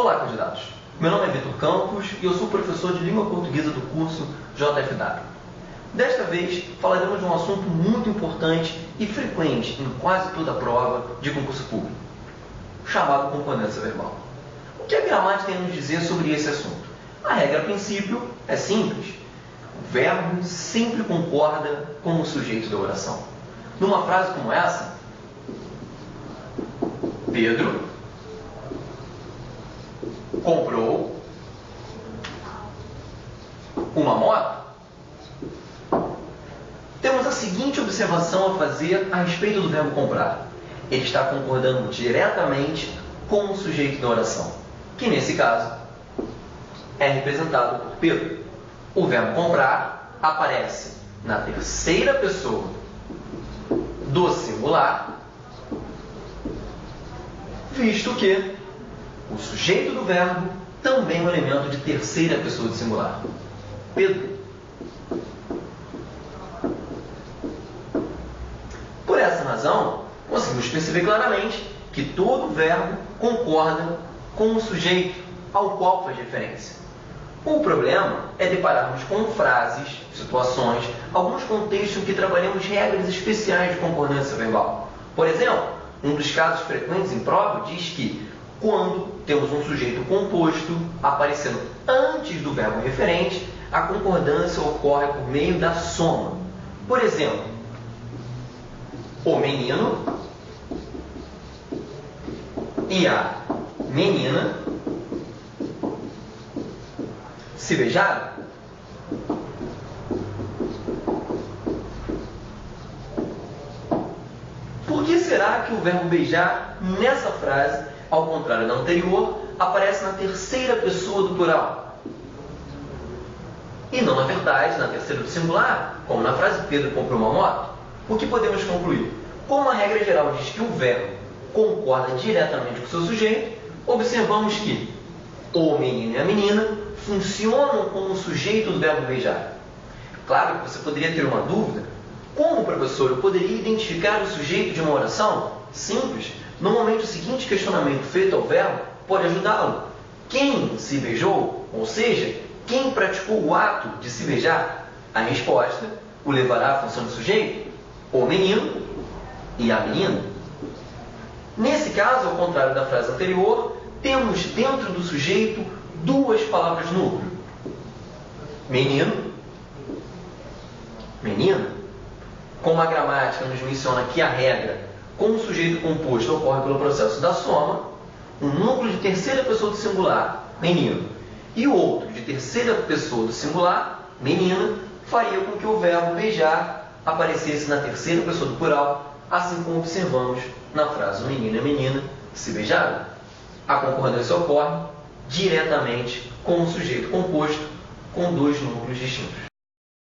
Olá, candidatos! Meu nome é Vitor Campos e eu sou professor de língua portuguesa do curso JFW. Desta vez, falaremos de um assunto muito importante e frequente em quase toda prova de concurso público, chamado concordância verbal. O que a gramática tem a nos dizer sobre esse assunto? A regra, a princípio, é simples. O verbo sempre concorda com o sujeito da oração. Numa frase como essa, Pedro comprou uma moto. Temos a seguinte observação a fazer a respeito do verbo comprar. Ele está concordando diretamente com o sujeito da oração, que nesse caso é representado por Pedro. O verbo comprar aparece na terceira pessoa do singular, visto que o sujeito do verbo também é um elemento de terceira pessoa do singular. Pedro. Por essa razão, conseguimos perceber claramente que todo verbo concorda com o sujeito ao qual faz referência. O problema é depararmos com frases, situações, alguns contextos em que trabalhamos regras especiais de concordância verbal. Por exemplo, um dos casos frequentes em prova diz que quando temos um sujeito composto aparecendo antes do verbo referente, a concordância ocorre por meio da soma. Por exemplo, o menino e a menina se beijaram. Por que será que o verbo beijar nessa frase, ao contrário da anterior, aparece na terceira pessoa do plural? E não, na verdade, na terceira do singular, como na frase Pedro comprou uma moto? O que podemos concluir? Como a regra geral diz que o verbo concorda diretamente com o seu sujeito, observamos que o menino e a menina funcionam como o sujeito do verbo beijar. Claro que você poderia ter uma dúvida. Como, professor, eu poderia identificar o sujeito de uma oração? Simples. Normalmente o seguinte questionamento feito ao verbo pode ajudá-lo. Quem se beijou? Ou seja, quem praticou o ato de se beijar? A resposta o levará à função do sujeito, o menino e a menina. Nesse caso, ao contrário da frase anterior, temos dentro do sujeito duas palavras núcleo. Menino, menina. Como a gramática nos menciona que a regra com o sujeito composto ocorre pelo processo da soma, um núcleo de terceira pessoa do singular, menino, e o outro de terceira pessoa do singular, menina, faria com que o verbo beijar aparecesse na terceira pessoa do plural, assim como observamos na frase o menino e a menina se beijaram. A concordância ocorre diretamente com o sujeito composto com dois núcleos distintos.